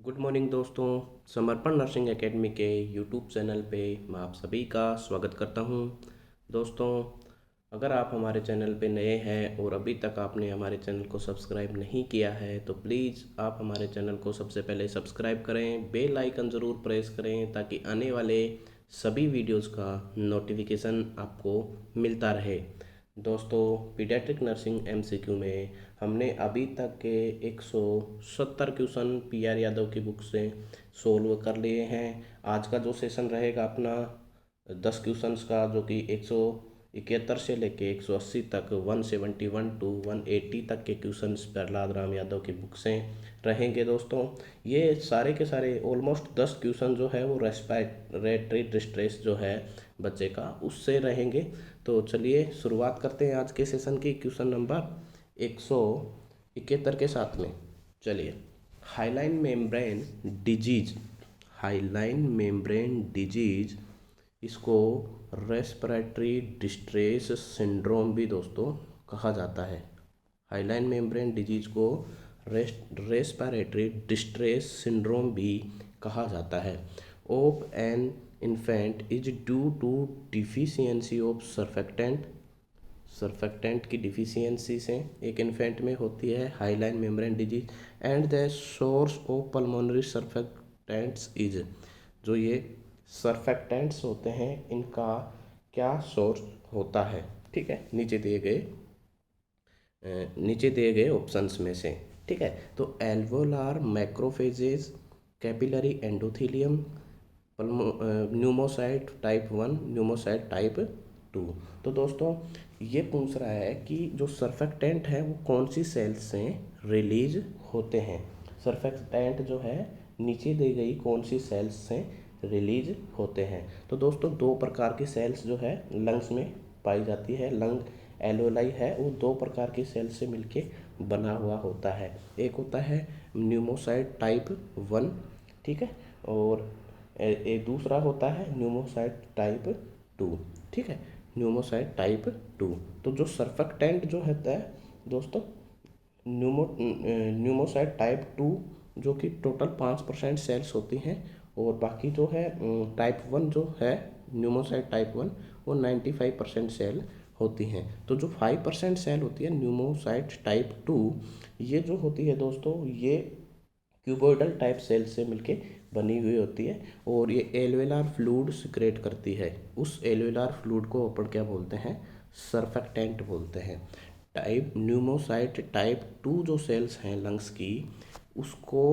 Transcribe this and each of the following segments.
Good morning दोस्तों। समर्पण nursing academy के यूट्यूब चैनल पे मैं आप सभी का स्वागत करता हूं। दोस्तों, अगर आप हमारे चैनल पे नए हैं और अभी तक आपने हमारे चैनल को सब्सक्राइब नहीं किया है तो प्लीज़ आप हमारे चैनल को सबसे पहले सब्सक्राइब करें, बेल आइकन ज़रूर प्रेस करें ताकि आने वाले सभी वीडियोज़ का नोटिफिकेशन आपको मिलता रहे। दोस्तों, पीडियाट्रिक नर्सिंग एमसीक्यू में हमने अभी तक के 170 क्वेश्चन पीआर यादव की बुक से सोल्व कर लिए हैं। आज का जो सेशन रहेगा अपना 10 क्वेश्चंस का, जो कि 171 से लेके 180 तक 171 टू 180 तक के क्वेश्चंस प्रहलाद राम यादव की बुक से रहेंगे। दोस्तों, ये सारे के सारे ऑलमोस्ट 10 क्वेश्चन जो है वो रेस्पिरेटरी डिस्ट्रेस जो है बच्चे का उससे रहेंगे। तो चलिए शुरुआत करते हैं आज के सेशन की क्वेश्चन नंबर 171 के साथ में। चलिए, hyaline membrane disease, hyaline membrane disease, इसको रेस्पिरेटरी डिस्ट्रेस सिंड्रोम भी दोस्तों कहा जाता है। हाइलाइन मेम्ब्रेन डिजीज को रेस्पिरेटरी डिस्ट्रेस सिंड्रोम भी कहा जाता है। Of an infant is due to deficiency of surfactant, surfactant की डिफिशियंसी से एक इन्फेंट में होती है hyaline membrane disease. And the source of pulmonary surfactants is, जो ये सर्फेक्टेंट्स होते हैं इनका क्या सोर्स होता है। ठीक है, नीचे दिए गए ऑप्शंस में से। ठीक है, तो alveolar macrophages, capillary endothelium, pneumocyte type 1, pneumocyte type 2। तो दोस्तों, ये पूछ रहा है कि जो सर्फेक्टेंट है वो कौन सी सेल्स से रिलीज होते हैं। सर्फेक्टेंट जो है नीचे दी गई कौन सी सेल्स से रिलीज होते हैं। तो दोस्तों, दो प्रकार की सेल्स जो है लंग्स में पाई जाती है। लंग एलोलाई है वो दो प्रकार की सेल से मिलके बना हुआ होता है। एक होता है न्यूमोसाइट टाइप 1, ठीक है, और एक दूसरा होता है न्यूमोसाइट टाइप 2। ठीक है, न्यूमोसाइट टाइप 2। तो जो सर्फेक्टेंट जो होता है दोस्तों, न्यूमोसाइट टाइप 2, जो कि टोटल 5% सेल्स होती हैं, और बाकी जो है टाइप 1 जो है न्यूमोसाइट टाइप 1 वो 95% सेल होती हैं। तो जो 5% सेल होती है न्यूमोसाइट टाइप 2, ये जो होती है दोस्तों, ये क्यूबोइडल टाइप सेल से मिलके बनी हुई होती है और ये एल्वेलार फ्लूइड सिक्रेट करती है। उस एल्वेलार फ्लूइड को अपन क्या बोलते हैं, सर्फेक्टेंट बोलते हैं। टाइप न्यूमोसाइट टाइप 2 जो सेल्स हैं लंग्स की, उसको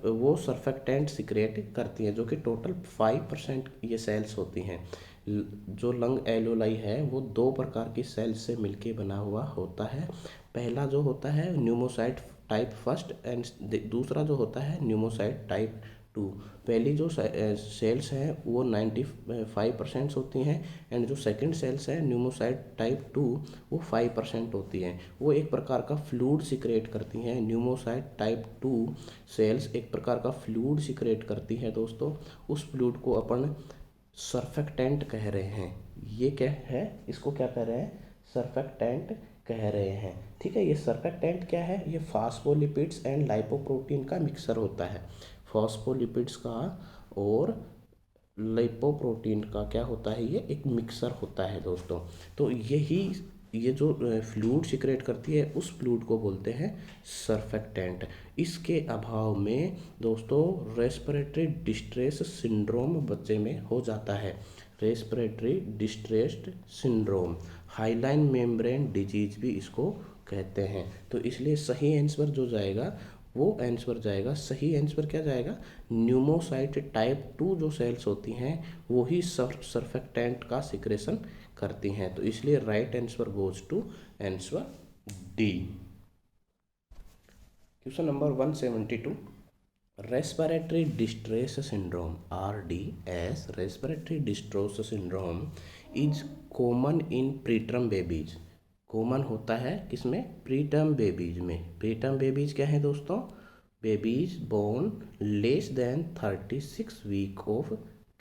वो सर्फेक्टेंट सिक्रेट करती हैं, जो कि टोटल 5% ये सेल्स होती हैं। जो लंग एलोलाई है वो दो प्रकार की सेल्स से मिलके बना हुआ होता है। पहला जो होता है न्यूमोसाइट टाइप फर्स्ट, एंड दूसरा जो होता है न्यूमोसाइट टाइप 2। पहली जो सेल्स हैं वो 95% होती हैं, एंड जो सेकंड सेल्स है न्यूमोसाइट टाइप 2 वो 5% होती हैं। वो एक प्रकार का फ्लूइड सिक्रेट करती हैं। न्यूमोसाइट टाइप 2 सेल्स एक प्रकार का फ्लूइड सिक्रेट करती है दोस्तों। उस फ्लूइड को अपन सर्फेक्टेंट कह रहे हैं। ये क्या है, इसको क्या कह रहे हैं, सर्फेक्टेंट कह रहे हैं। ठीक है, ये सर्फेक्टेंट क्या है, ये फास्फोलिपिड्स एंड लाइपोप्रोटीन का मिक्सर होता है। फास्फोलिपिड्स का और लाइपोप्रोटीन का क्या होता है, ये एक मिक्सर होता है दोस्तों। तो ये जो फ्लूइड सिक्रेट करती है उस फ्लूइड को बोलते हैं सर्फेक्टेंट। इसके अभाव में दोस्तों रेस्पिरेटरी डिस्ट्रेस सिंड्रोम बच्चे में हो जाता है। Respiratory distressed syndrome, hyaline membrane disease भी इसको कहते हैं। तो इसलिए सही आंसर जो जाएगा वो आंसर जाएगा, सही आंसर क्या जाएगा, न्यूमोसाइट टाइप 2 जो सेल्स होती हैं वो ही सर्फेक्टेंट का सिक्रेशन करती हैं। तो इसलिए right answer goes to answer D. Question number 172, respiratory distress syndrome RDS, respiratory distress syndrome is common in preterm babies. Common होता है किसमें, प्रीटर्म बेबीज में। प्रीटर्म बेबीज क्या है दोस्तों, babies born less than 36 week of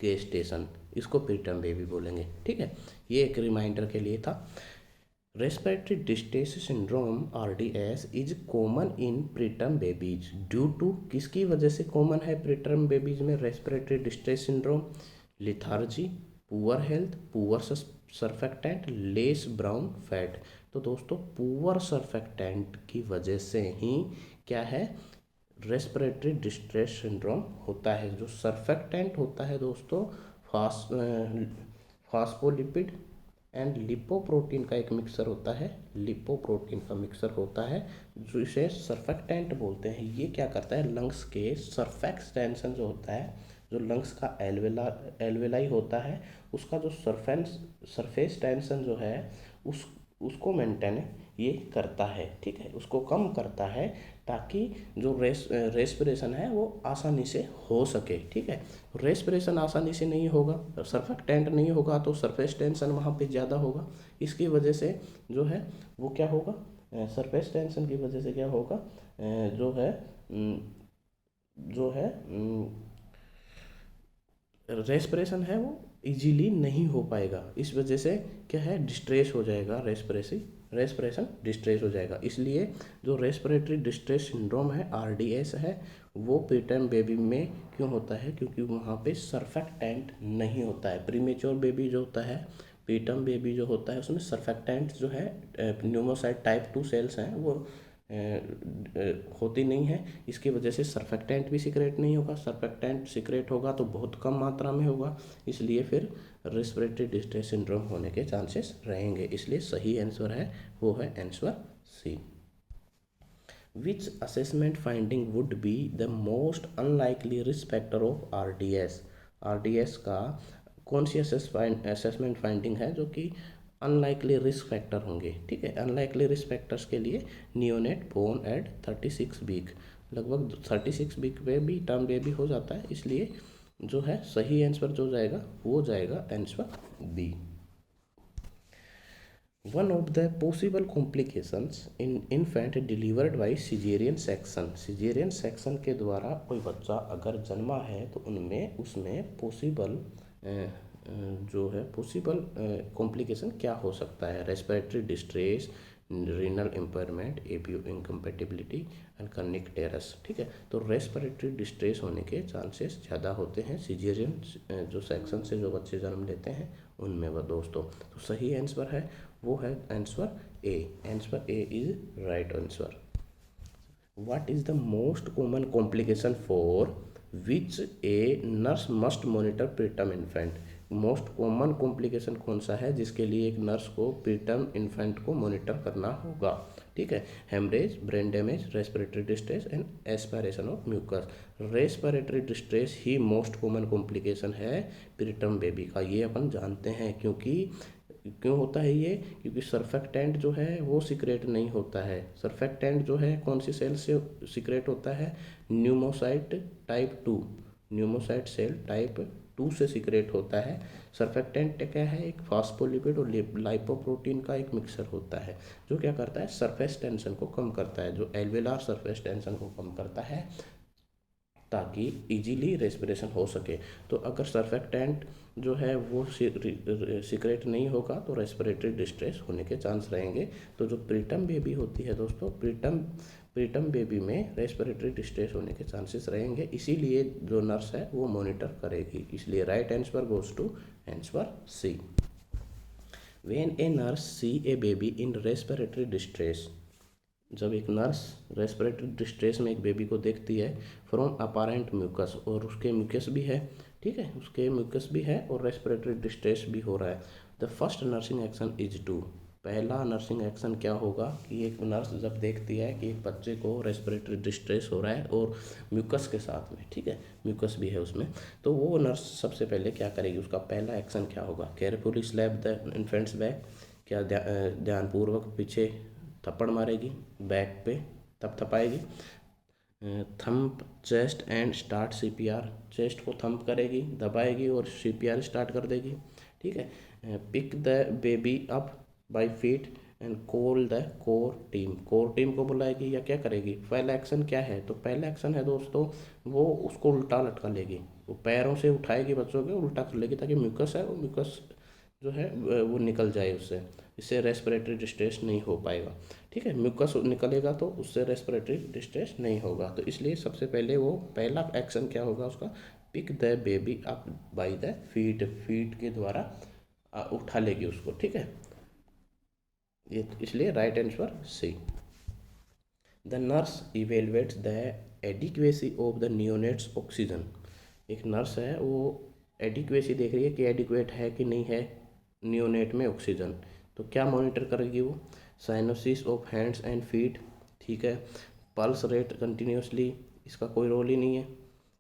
gestation, इसको preterm baby बोलेंगे। ठीक है, ये एक रिमाइंडर के लिए था। Respiratory distress syndrome RDS is common in preterm babies due to, किसकी वजह से कॉमन है प्रीटर्म बेबीज में respiratory distress syndrome? Lethargy, poor health, poor surfactant, less brown fat. तो दोस्तों पुअर सर्फेक्टेंट की वजह से ही क्या है, रेस्पिरेटरी डिस्ट्रेस सिंड्रोम होता है। जो सर्फेक्टेंट होता है दोस्तों, फास्फोलिपिड एंड लिपोप्रोटीन का एक मिक्सर होता है, लिपोप्रोटीन का मिक्सर होता है जिसे सर्फेक्टेंट बोलते हैं। ये क्या करता है, लंग्स के सरफेक्स टेंशन जो होता है, जो लंग्स का एल्वेलाई होता है, उसका जो सरफेस टेंशन जो है उसको मेंटेन ये करता है, ठीक है, उसको कम करता है ताकि जो रेस्पिरेशन है वो आसानी से हो सके, ठीक है। रेस्पिरेशन आसानी से नहीं होगा, सर्फेक्टेंट नहीं होगा तो सरफेस टेंशन वहाँ पे ज़्यादा होगा। इसकी वजह से जो है वो क्या होगा, सरफेस टेंशन की वजह से क्या होगा, जो है जो है रेस्पिरेशन है वो इजीली नहीं हो पाएगा। इस वजह से क्या है, डिस्ट्रेस हो जाएगा, रेस्पिरेशन डिस्ट्रेस हो जाएगा। इसलिए जो रेस्पिरेटरी डिस्ट्रेस सिंड्रोम है RDS है, वो प्रीटर्म बेबी में क्यों होता है, क्योंकि वहाँ पे सर्फेक्टेंट नहीं होता है। प्रीमेच्योर बेबी जो होता है, प्रीटर्म बेबी जो होता है, उसमें सर्फेक्टेंट जो है न्यूमोसाइट टाइप 2 सेल्स हैं वो होती नहीं है। इसकी वजह से सर्फेक्टेंट भी सीक्रेट नहीं होगा, सर्फेक्टेंट सीक्रेट होगा तो बहुत कम मात्रा में होगा, इसलिए फिर रेस्पिरेटरी डिस्ट्रेस सिंड्रोम होने के चांसेस रहेंगे। इसलिए सही आंसर है वो है answer C. Which assessment finding would be the most unlikely risk factor of RDS का कौन सी असेसमेंट फाइंडिंग है जो कि अनलाइकली रिस्क फैक्टर होंगे, ठीक है। अनलाइकली रिस्क फैक्टर्स के लिए नियोनेट बोर्न एट 36 वीक, लगभग 36 वीक पे भी टर्म बेबी हो जाता है, इसलिए जो है सही आंसर जो जाएगा वो जाएगा answer B. One of the possible complications in infant delivered by caesarean section के द्वारा कोई बच्चा अगर जन्मा है तो उसमें पॉसिबल जो है पॉसिबल कॉम्प्लिकेशन क्या हो सकता है, respiratory distress, renal impairment, APO incompatibility and kernicterus, ठीक है। तो रेस्पिरेटरी डिस्ट्रेस होने के चांसेस ज़्यादा होते हैं सिजेरियन जो सेक्शन से जो बच्चे जन्म लेते हैं उनमें वह दोस्तों। तो सही आंसर है वो है answer A, answer A is right answer. What is the most common complication for which a nurse must monitor preterm infant? Most common complication कौन सा है जिसके लिए एक नर्स को प्रीटर्म इन्फेंट को मॉनिटर करना होगा, ठीक है। Haemorrhage, brain damage, respiratory distress and aspiration of mucus. Respiratory distress ही मोस्ट कॉमन कॉम्प्लिकेशन है प्रीटर्म बेबी का, ये अपन जानते हैं। क्यों होता है ये, क्योंकि सर्फेक्टेंट जो है वो सीक्रेट नहीं होता है। सर्फेक्टेंट जो है कौन सी सेल से सीक्रेट होता है, pneumocyte type 2, pneumocyte cell type 2 से सीक्रेट होता है। सर्फेक्टेंट क्या है, एक फास्फोलिपिड और लाइपोप्रोटीन का एक मिक्सर होता है जो क्या करता है, सरफेस टेंशन को कम करता है, जो एल्वेलार सरफेस टेंशन को कम करता है ताकि इजीली रेस्पिरेशन हो सके। तो अगर सर्फेक्टेंट जो है वो सीक्रेट नहीं होगा तो रेस्पिरेटरी डिस्ट्रेस होने के चांस रहेंगे। तो जो प्रीटर्म बेबी होती है दोस्तों, प्रीटर्म बेबी में रेस्पिरेटरी डिस्ट्रेस होने के चांसेस रहेंगे, इसीलिए जो नर्स है वो मॉनिटर करेगी। इसलिए right answer goes to answer C. When a nurse see a baby in respiratory distress, जब एक नर्स रेस्पिरेटरी डिस्ट्रेस में एक बेबी को देखती है फ्रॉम अपारेंट म्यूकस, और उसके म्यूकस भी है, ठीक है, उसके म्यूकस भी है और रेस्पिरेटरी डिस्ट्रेस भी हो रहा है, the first nursing action is to, पहला नर्सिंग एक्शन क्या होगा कि एक नर्स जब देखती है कि एक बच्चे को रेस्पिरेटरी डिस्ट्रेस हो रहा है और म्यूकस के साथ में, ठीक है, म्यूकस भी है उसमें, तो वो नर्स सबसे पहले क्या करेगी, उसका पहला एक्शन क्या होगा, carefully slap the infants back, क्या ध्यानपूर्वक पीछे थप्पड़ मारेगी, बैक पे थपथपाएगी, thump chest and start CPR, chest को थंप करेगी, दबाएगी और CPR स्टार्ट कर देगी, ठीक है। Pick the baby up by feet and call the core team को बुलाएगी या क्या करेगी। पहला एक्शन क्या है, तो पहला एक्शन है दोस्तों वो उसको उल्टा लटका लेगी, वो पैरों से उठाएगी बच्चों के, उल्टा कर लेगी ताकि म्यूकस है वो म्यूकस जो है वो निकल जाए उससे, इससे रेस्पिरेटरी डिस्ट्रेस नहीं हो पाएगा। ठीक है, म्यूकस निकलेगा तो उससे रेस्पिरेटरी डिस्ट्रेस नहीं होगा। तो इसलिए सबसे पहले वो पहला एक्शन क्या होगा उसका, pick the baby up by the feet, feet के द्वारा उठा लेगी उसको। ठीक है, ये इसलिए right answer C. The nurse evaluates the adequacy of the neonate's oxygen. एक नर्स है वो एडिक्वेसी देख रही है कि एडिक्वेट है कि नहीं है नियोनेट में ऑक्सीजन। तो क्या मॉनिटर करेगी वो, cyanosis of hands and feet. ठीक है, पल्स रेट कंटिन्यूसली, इसका कोई रोल ही नहीं है।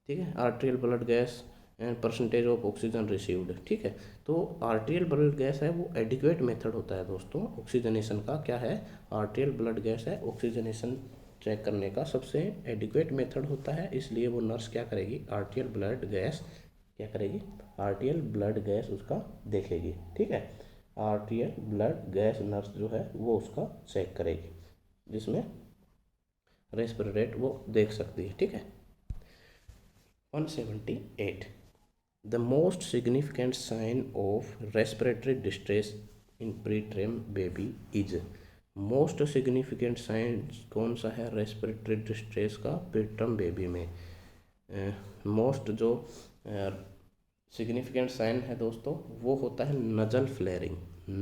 ठीक है, arterial blood gas and percentage of oxygen received. ठीक है, तो आर्टेरियल ब्लड गैस है वो एडिक्वेट मेथड होता है दोस्तों ऑक्सीजनेशन का। क्या है, आर्टेरियल ब्लड गैस है ऑक्सीजनेशन चेक करने का सबसे एडिक्वेट मेथड होता है। इसलिए वो नर्स क्या करेगी, आर्टेरियल ब्लड गैस क्या करेगी, आर्टेरियल ब्लड गैस उसका देखेगी। ठीक है, आर्टेरियल ब्लड गैस नर्स जो है वो उसका चेक करेगी, जिसमें रेस्पिरेटरी रेट वो देख सकती है। ठीक है, 178 the most significant sign of respiratory distress in preterm baby is. Most significant sign कौन सा है रेस्पिरेटरी डिस्ट्रेस का प्रीटर्म बेबी में। मोस्ट जो सिग्निफिकेंट साइन है दोस्तों वो होता है नजल फ्लेयरिंग।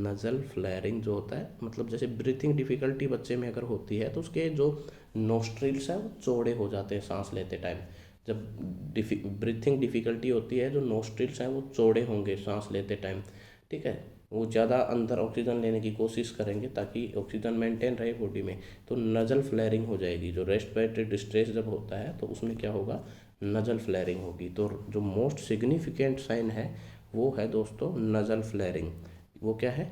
नजल फ्लेयरिंग जो होता है, मतलब जैसे ब्रीथिंग डिफ़िकल्टी बच्चे में अगर होती है तो उसके जो नोस्ट्रिल्स है वो चौड़े हो जाते हैं सांस लेते टाइम। जब ब्रीथिंग डिफ़िकल्टी होती है, जो नोस्ट्रिल्स हैं वो चौड़े होंगे सांस लेते टाइम। ठीक है, वो ज़्यादा अंदर ऑक्सीजन लेने की कोशिश करेंगे ताकि ऑक्सीजन मेंटेन रहे बॉडी में, तो नजल फ्लेयरिंग हो जाएगी। जो रेस्पिरेटरी डिस्ट्रेस जब होता है तो उसमें क्या होगा, नजल फ्लेयरिंग होगी। तो जो मोस्ट सिग्निफिकेंट साइन है वो है दोस्तों नजल फ्लेयरिंग। वो क्या है,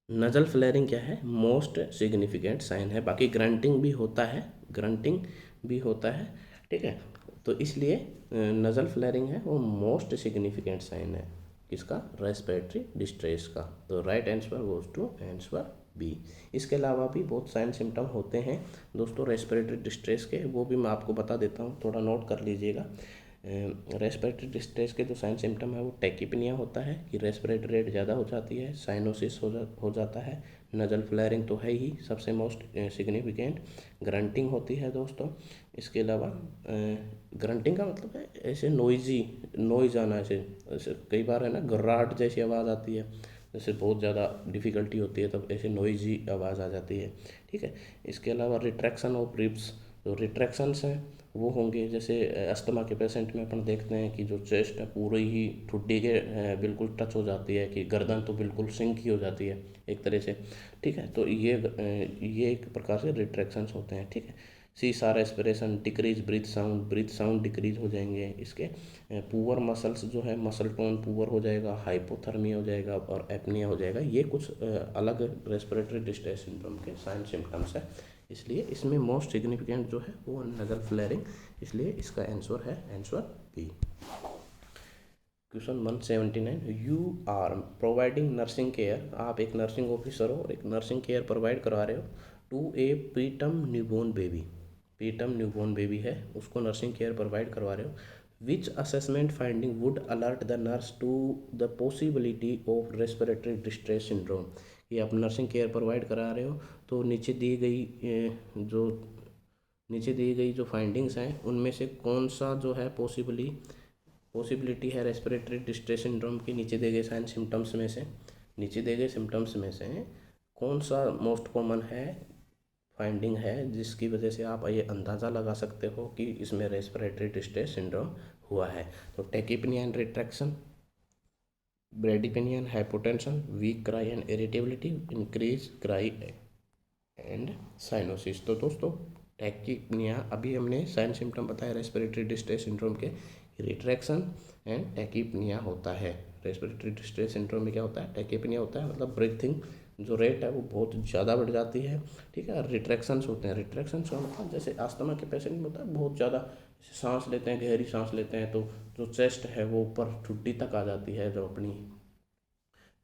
नजल फ्लेयरिंग क्या है, मोस्ट सिग्निफिकेंट साइन है। बाकी ग्रंटिंग भी होता है, ग्रंटिंग भी होता है। ठीक है, तो इसलिए नजल फ्लेयरिंग है वो मोस्ट सिग्निफिकेंट साइन है किसका, रेस्पिरेटरी डिस्ट्रेस का। तो right answer goes to answer B. इसके अलावा भी बहुत साइन सिम्टम होते हैं दोस्तों रेस्पिरेटरी डिस्ट्रेस के, वो भी मैं आपको बता देता हूँ, थोड़ा नोट कर लीजिएगा। रेस्पिरेटरी डिस्ट्रेस के जो साइन सिम्टम है वो टैकीपनिया होता है कि रेस्पिरेटरी रेट ज़्यादा हो जाती है, साइनोसिस हो जाता है, नजल फ्लेयरिंग तो है ही सबसे मोस्ट सिग्निफिकेंट, ग्रंटिंग होती है दोस्तों। इसके अलावा ग्रंटिंग का मतलब है ऐसे नॉइज आना, ऐसे कई बार है ना गर्राहट जैसी आवाज़ आती है, जैसे बहुत ज़्यादा डिफ़िकल्टी होती है तब ऐसे नॉइजी आवाज़ आ जाती है। ठीक है, इसके अलावा रिट्रैक्शन ऑफ रिब्स, जो रिट्रैक्शंस हैं वो होंगे, जैसे अस्थमा के पेशेंट में अपन देखते हैं कि जो चेस्ट है पूरी ही ठुड्डी के बिल्कुल टच हो जाती है, कि गर्दन तो बिल्कुल सिंक ही हो जाती है एक तरह से। ठीक है, तो ये एक प्रकार से रिट्रैक्शंस होते हैं। ठीक है, सीसार aspiration, decrease breath sound decrease हो जाएंगे इसके। पुअर मसल्स जो है, मसल टोन पुअर हो जाएगा, हाइपोथर्मिया हो जाएगा और एपनिया हो जाएगा। ये कुछ अलग रेस्पिरेटरी डिस्ट्रेस सिंड्रोम के साइन सिम्टम्स है। इसलिए इसमें मोस्ट सिग्निफिकेंट जो है वो नजल फ्लेयरिंग, इसलिए इसका आंसर है answer B. Question 179 you are providing nursing care. आप एक नर्सिंग ऑफिसर हो और एक नर्सिंग केयर प्रोवाइड करवा रहे हो to a preterm newborn baby. Preterm newborn baby है उसको नर्सिंग केयर प्रोवाइड करवा रहे हो। Which assessment finding would alert the nurse to the possibility of respiratory distress syndrome. ये आप नर्सिंग केयर प्रोवाइड करा रहे हो तो नीचे दी गई जो फाइंडिंग्स हैं उनमें से कौन सा जो है पॉसिबिलिटी है रेस्पिरेटरी डिस्ट्रेस सिंड्रोम की, नीचे दिए गए साइन सिम्टम्स में से, कौन सा मोस्ट कॉमन है फाइंडिंग है जिसकी वजह से आप ये अंदाज़ा लगा सकते हो कि इसमें रेस्पिरेटरी डिस्ट्रेस सिंड्रोम हुआ है। तो tachypnea and retraction, bradypnea and hypotension, weak cry and irritability, increase cry and cyanosis. तो दोस्तों टैकीपनिया, अभी हमने साइन सिम्टम बताया रेस्पिरेटरी डिस्ट्रेस सिंड्रोम के, रिट्रैक्शन एंड टैकीपनिया होता है। रेस्पिरेटरी डिस्ट्रेस सिंड्रोम में क्या होता है, टैकीपनिया होता है, मतलब ब्रीथिंग जो रेट है वो बहुत ज़्यादा बढ़ जाती है। ठीक है, रिट्रैक्शंस होते हैं, रिट्रैक्शंस का मतलब जैसे अस्थमा के पेशेंट में होता है बहुत ज़्यादा सांस लेते हैं, गहरी सांस लेते हैं तो जो चेस्ट है वो ऊपर ठुड्डी तक आ जाती है, जो अपनी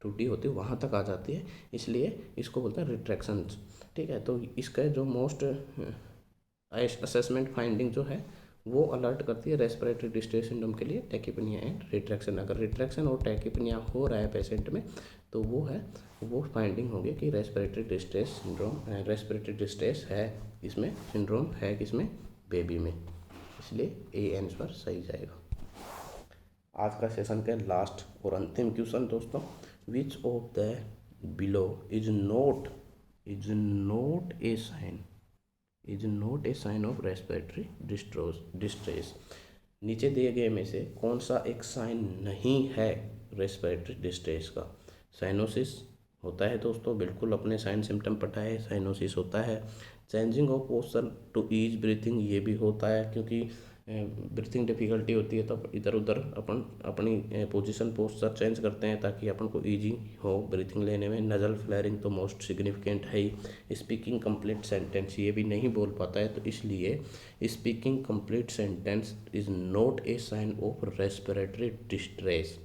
ठुड्डी होती है वहाँ तक आ जाती है, इसलिए इसको बोलते हैं रिट्रैक्शंस। ठीक है, तो इसका जो मोस्ट असेसमेंट फाइंडिंग जो है वो अलर्ट करती है रेस्पिरेटरी डिस्ट्रेस सिंड्रोम के लिए टैकीपनिया एंड रिट्रैक्शन। अगर रिट्रैक्शन और टैकीपनिया हो रहा है पेशेंट में तो वो फाइंडिंग होगी कि respiratory distress syndrome, respiratory distress है इसमें, सिंड्रोम है किसमें, बेबी में, इसलिए ए आंसर सही जाएगा। आज का सेशन का लास्ट और अंतिम क्वेश्चन दोस्तों, which of the below is not a sign of respiratory distress. नीचे दिए गए में से कौन सा एक साइन नहीं है रेस्पिरेटरी डिस्ट्रेस का। साइनोसिस होता है दोस्तों, बिल्कुल अपने साइन सिम्टम पता है, साइनोसिस होता है। Changing of posture to ease breathing, ये भी होता है, क्योंकि ब्रीथिंग डिफिकल्टी होती है तो इधर उधर अपन अपनी पोजीशन पोस्चर चेंज करते हैं ताकि अपन को इजी हो ब्रीथिंग लेने में। नजल फ्लेयरिंग तो मोस्ट सिग्निफिकेंट है ही। स्पीकिंग कंप्लीट सेंटेंस, ये भी नहीं बोल पाता है, तो इसलिए speaking complete sentence is not a sign of respiratory distress.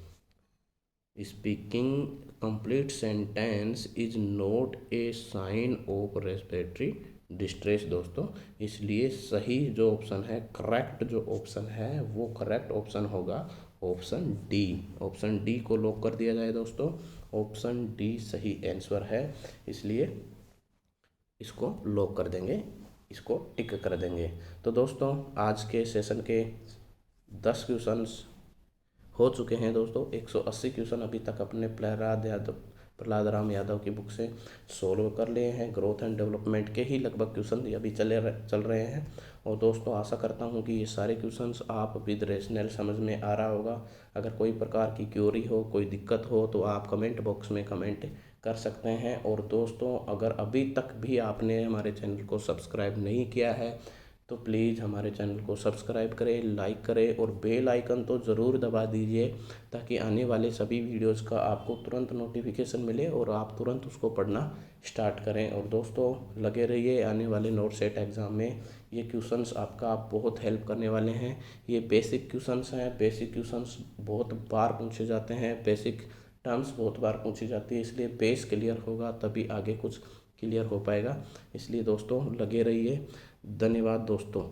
Speaking complete sentence is not a sign of respiratory distress दोस्तों। इसलिए सही जो ऑप्शन है, करेक्ट जो ऑप्शन है, वो करेक्ट ऑप्शन होगा ऑप्शन डी। ऑप्शन डी को लॉक कर दिया जाए दोस्तों, ऑप्शन डी सही आंसर है, इसलिए इसको लॉक कर देंगे, इसको टिक कर देंगे। तो दोस्तों आज के सेशन के 10 क्वेश्चंस हो चुके हैं दोस्तों। 180 क्वेश्चन अभी तक अपने प्रहलाद राम यादव की बुक से सोल्व कर लिए हैं। ग्रोथ एंड डेवलपमेंट के ही लगभग क्वेश्चन अभी चल रहे हैं। और दोस्तों आशा करता हूं कि ये सारे क्वेश्चंस आप विद रेशनल समझ में आ रहा होगा। अगर कोई प्रकार की क्यूरी हो, कोई दिक्कत हो, तो आप कमेंट बॉक्स में कमेंट कर सकते हैं। और दोस्तों अगर अभी तक भी आपने हमारे चैनल को सब्सक्राइब नहीं किया है तो प्लीज़ हमारे चैनल को सब्सक्राइब करें, लाइक करें और बेल आइकन तो ज़रूर दबा दीजिए, ताकि आने वाले सभी वीडियोस का आपको तुरंत नोटिफिकेशन मिले और आप तुरंत उसको पढ़ना स्टार्ट करें। और दोस्तों लगे रहिए, आने वाले नोट सेट एग्ज़ाम में ये क्वेश्चंस आपका बहुत हेल्प करने वाले हैं। ये बेसिक क्वेश्चंस हैं, बेसिक क्वेश्चंस बहुत बार पूछे जाते हैं, बेसिक टर्म्स बहुत बार पूछी जाती है, इसलिए बेस क्लियर होगा तभी आगे कुछ क्लियर हो पाएगा। इसलिए दोस्तों लगे रहिए। धन्यवाद दोस्तों।